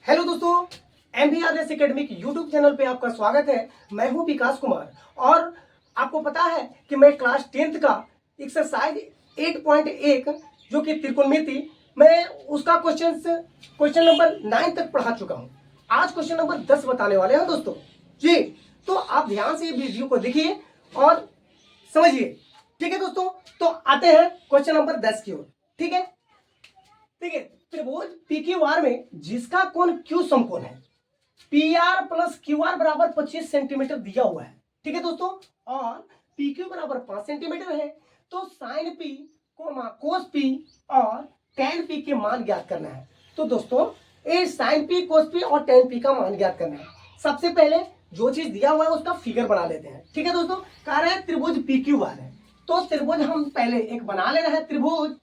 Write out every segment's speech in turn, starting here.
Hello दोस्तों, MBRS academic YouTube channel पे आपका स्वागत है। मैं हूं विकास कुमार और आपको पता है कि मैं क्लास 10th का एक्सरसाइज 8.1 जो कि त्रिकोणमिति, मैं उसका क्वेश्चन नंबर 9 तक पढ़ा चुका हूं। आज क्वेश्चन नंबर 10 बताने वाले हैं दोस्तों जी। तो आप ध्यान से वीडियो को देखिए और समझिए, ठीक है दोस्तों। तो आते हैं क्वेश्चन नंबर 10 की ओर। ठीक है, त्रिभुज PQR में जिसका कोण Q समकोण है, PR प्लस QR बराबर 25 सेंटीमीटर दिया हुआ है। ठीक है दोस्तों, और PQ बराबर 5 सेंटीमीटर है। तो साइन P कोस P और tan P के मान ज्ञात करना है। तो दोस्तों ये साइन P कोस P और tan P का मान ज्ञात करना है। सबसे पहले जो चीज दिया हुआ है उसका फिगर बना लेते हैं। ठीक है दोस्तों, कह रहे हैं त्रिभुज PQR है, तो त्रिभुज हम पहले एक बना ले रहे हैं। त्रिभुज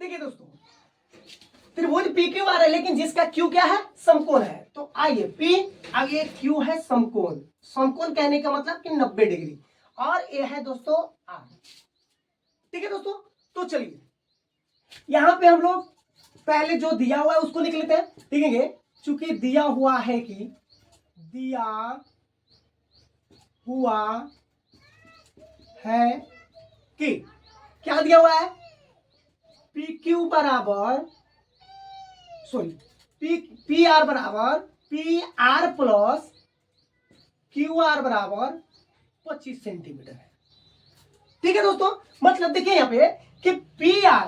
देखिए दोस्तों, त्रिभुज PQR है लेकिन जिसका Q क्या है, समकोण है। तो आइए P, अब ये Q है समकोण। समकोण कहने का मतलब कि 90 डिग्री, और ये है दोस्तों R। ठीक है दोस्तों, तो चलिए यहां पे हम लोग पहले जो दिया हुआ है उसको लिख लेते हैं। लिखेंगे चूंकि दिया हुआ है कि दिया हुआ है कि क्या दिया हुआ है, PQ बराबर पी आर बराबर PR प्लस QR बराबर 25 सेंटीमीटर है। ठीक है दोस्तों, मतलब देखिए यहाँ पे कि PR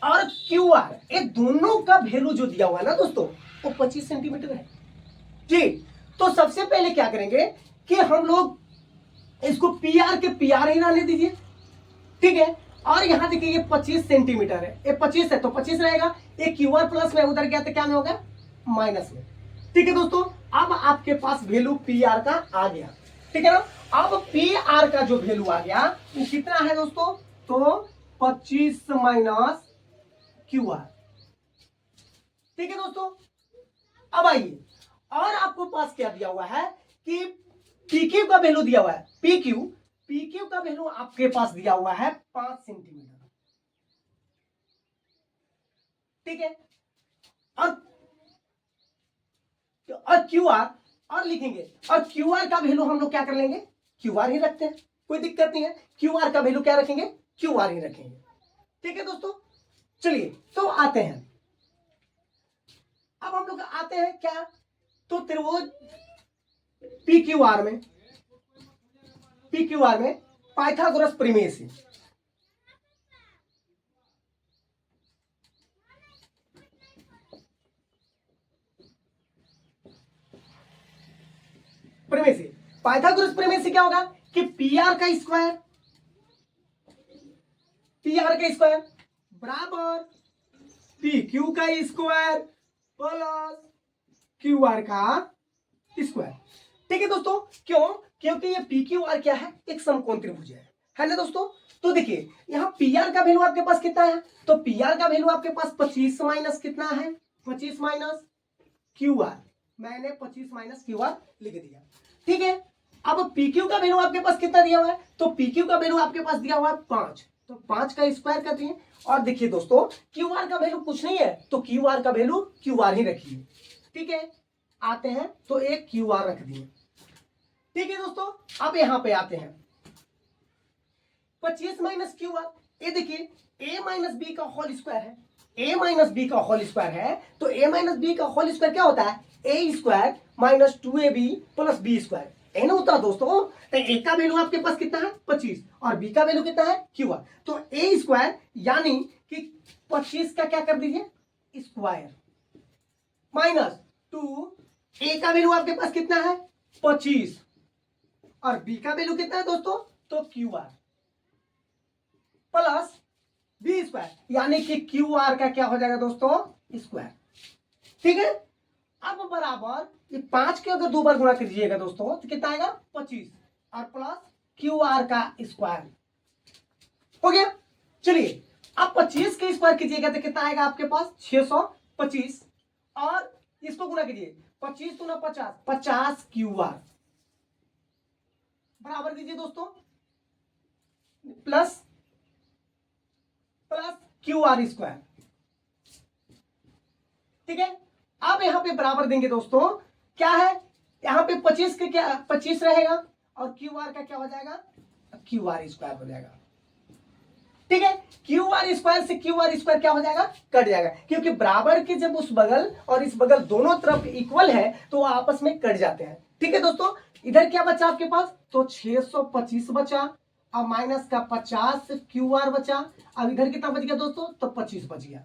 और QR ये दोनों का वैल्यू जो दिया हुआ है ना दोस्तों, वो 25 सेंटीमीटर है जी। तो सबसे पहले क्या करेंगे कि हम लोग इसको PR के PR ही रहने दीजिए। ठीक है, और यहां देखिए ये 25 सेंटीमीटर है, ये 25 है तो 25 रहेगा। ये QR प्लस में उधर गया तो क्या में होगा, माइनस में। ठीक है दोस्तों, अब आपके पास वैल्यू PR का आ गया। ठीक है ना, अब PR का जो वैल्यू आ गया वो कितना है दोस्तों, तो 25 माइनस QR। ठीक है दोस्तों, अब आइए, और आपको पास क्या दिया हुआ है कि PQ का वैल्यू दिया हुआ है। PQ का वैल्यू आपके पास दिया हुआ है 5 सेंटीमीटर। ठीक है, और QR और लिखेंगे, और QR का वैल्यू हम लोग क्या कर लेंगे, QR ही रखते हैं, कोई दिक्कत नहीं है। QR का वैल्यू क्या रखेंगे, QR ही रखेंगे। ठीक है दोस्तों, चलिए तो आते हैं, अब हम लोग आते हैं क्या, तो त्रिभुज PQR में पाइथागोरस प्रेमेसी पाइथागोरस प्रेमेसी क्या होगा कि PR का स्क्वायर बराबर PQ का स्क्वायर प्लस QR का स्क्वायर। ठीक है दोस्तों, क्यों, क्योंकि ये PQR क्या है, एक समकोण त्रिभुज है ना दोस्तों। तो देखिए यहाँ PR का वैल्यू आपके पास कितना है, तो PR का वैल्यू आपके पास 25 माइनस कितना है, 25 माइनस QR। मैंने 25 माइनस QR लिख दिया। ठीक है, अब PQ का वैल्यू आपके पास कितना दिया हुआ है, तो PQ का वैल्यू आपके पास दिया हुआ है 5, तो 5 का स्क्वायर कर दिए। और देखिए दोस्तों QR का वैल्यू कुछ नहीं है, तो QR का वैल्यू QR ही रखिए। ठीक है, आते हैं तो एक QR रख दिए। ठीक है दोस्तों, अब यहां पे आते हैं 25 माइनस QR, ये देखिए A माइनस बी का होल स्क्वायर है, A माइनस बी का होल स्क्वायर है, तो A माइनस बी का होल स्क्वायर क्या होता है, A square minus 2AB plus B square. ए ना होता है दोस्तों, तो A का वैल्यू आपके पास कितना है 25 और B का वैल्यू कितना है QR, तो A स्क्वायर यानी कि 25 का क्या कर दीजिए स्क्वायर माइनस 2, A का वैल्यू आपके पास कितना है 25 और B का वैल्यू कितना है दोस्तों, तो QR प्लस B स्क्वायर, यानी कि QR का क्या हो जाएगा दोस्तों स्क्वायर। ठीक है, अब बराबर ये 5 के अगर 2 बार गुणा कीजिएगा दोस्तों तो कितना आएगा 25 और प्लस QR का स्क्वायर हो गया। चलिए अब 25 के स्क्वायर कीजिएगा तो कितना आएगा आपके पास 625, और इसको गुणा कीजिए 25 गुना 50, 50 QR बराबर दीजिए दोस्तों प्लस क्यू आर स्क्वायर। ठीक है, अब यहां पे बराबर देंगे दोस्तों, क्या है यहां पे 25 के क्या 25 रहेगा और क्यू आर का क्या हो जाएगा, क्यू आर स्क्वायर हो जाएगा। ठीक है, क्यू आर स्क्वायर से क्यू आर स्क्वायर क्या हो जाएगा, कट जाएगा, क्योंकि बराबर के जब उस बगल और इस बगल दोनों तरफ इक्वल है तो वो आपस में कट जाते हैं। ठीक है दोस्तों, इधर क्या बचा आपके पास, तो 625 बचा और माइनस का 50 क्यू आर बचा। अब इधर कितना बच गया दोस्तों, तो 25 बच गया।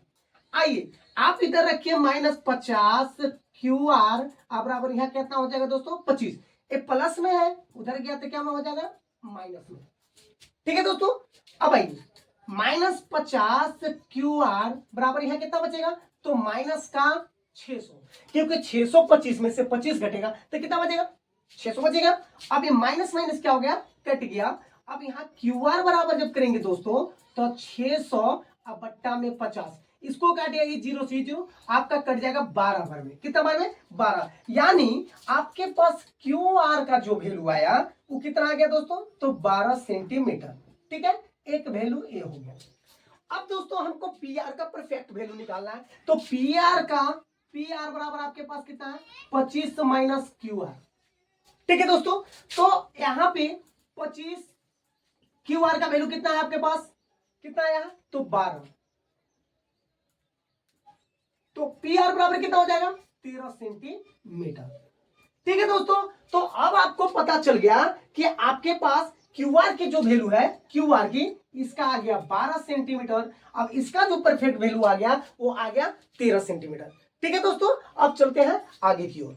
आइए आप इधर रखिए -50 क्यू आर, अब बराबर यहाँ कितना हो जाएगा दोस्तों 25, ये प्लस में है, उधर गया तो क्या में हो जाएगा, माइनस में। ठीक है दोस्तों, अब आइए -50 क्यू आर बराबर यहाँ कितना बचेगा, तो माइनस का 600, क्योंकि 625 में से 25 घटेगा तो कितना बचेगा, 600 बचेगा। अब ये माइनस माइनस क्या हो गया, कट गया। अब यहाँ क्यू आर बराबर जब करेंगे दोस्तों तो 600 अब बट्टा में 50, इसको काटिए, ये 0 से 0 आपका कट जाएगा 12 बार में, कितना बार में, 12। यानी आपके पास क्यू आर का जो वैल्यू आया वो कितना आ गया दोस्तों, तो 12 सेंटीमीटर। ठीक है, एक वैल्यू ये हो गया। अब दोस्तों हमको पी आर का परफेक्ट वैल्यू निकालना है, तो पी आर बराबर आपके पास कितना है, 25 माइनस क्यू आर। ठीक है दोस्तों, तो यहाँ पे 25 क्यू आर का वैल्यू कितना है आपके पास, कितना आया, तो 12, तो पी आर बराबर कितना हो जाएगा, 13 सेंटीमीटर। ठीक है दोस्तों, तो अब आपको पता चल गया कि आपके पास क्यू आर की जो वैल्यू है, क्यू आर की, इसका आ गया 12 सेंटीमीटर, अब इसका जो परफेक्ट वैल्यू आ गया वो आ गया 13 सेंटीमीटर। ठीक है दोस्तों, अब चलते हैं आगे की ओर।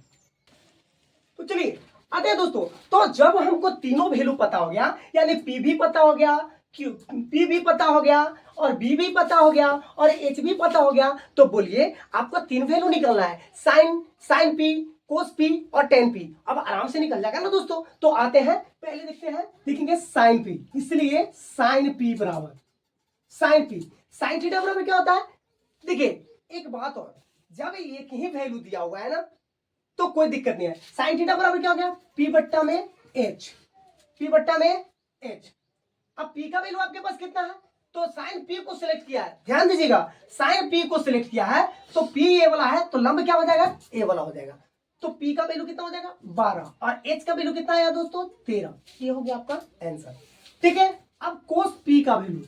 तो चलिए आते हैं दोस्तों, तो जब हमको तीनों वैल्यू पता हो गया, यानी पी भी पता हो गया, पी भी पता हो गया और बी भी पता हो गया और एच भी पता हो गया, तो बोलिए आपको तीन वैल्यू निकलना है, साइन पी, कोस पी और टेन पी। अब आराम से निकल जाएगा ना दोस्तों। तो आते हैं, पहले देखते हैं, देखेंगे साइन पी, इसलिए साइन पी बराबर साइन थीटा बराबर क्या होता है। देखिए एक बात और, जब एक ही वैल्यू दिया हुआ है ना तो कोई दिक्कत नहीं है। साइन थीटा बराबर क्या हो गया, पी बट्टा में एच, अब पी का वैल्यू आपके पास कितना है, तो साइन पी को सिलेक्ट किया है, ध्यान दीजिएगा, साइन पी को सिलेक्ट किया है तो पी ए वाला है तो लंब क्या हो जाएगा, ए वाला हो जाएगा। तो पी का वैल्यू कितना हो जाएगा 12 और एच का वैल्यू कितना आया दोस्तों 13, ये हो गया आपका आंसर। ठीक है, अब कोस पी का वैल्यू,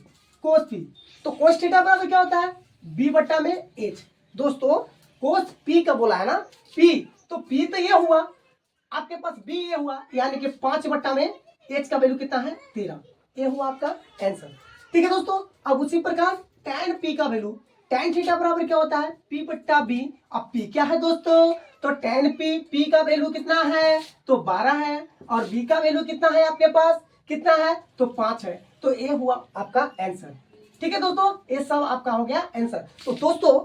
कोस पी, तो कोस थीटा बराबर क्या होता है, बी बट्टा में एच। दोस्तों कोस पी का बोला है ना, पी, तो पी तो ये हुआ आपके पास, बी ये हुआ, यानी कि 5 बट्टा में एच का वैल्यू कितना है 13, ये हुआ आपका आंसर। ठीक है दोस्तों, अब उसी प्रकार tan पी का वैल्यू, tan थीटा बराबर क्या होता है, पी बट्टा बी। अब पी क्या है दोस्तों, तो tan पी का वैल्यू कितना है, तो 12 है और बी का वैल्यू कितना है आपके पास, कितना है, तो 5 है, तो ये हुआ आपका आंसर। ठीक है दोस्तों, ये सब आपका हो गया आंसर। तो दोस्तों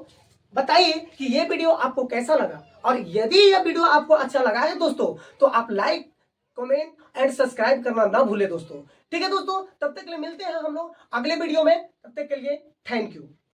बताइए कि ये वीडियो आपको कैसा लगा, और यदि यह वीडियो आपको अच्छा लगा है दोस्तों तो आप लाइक, कमेंट एंड सब्सक्राइब करना ना भूले दोस्तों। ठीक है दोस्तों, तब तक के लिए मिलते हैं हम लोग अगले वीडियो में, तब तक के लिए थैंक यू।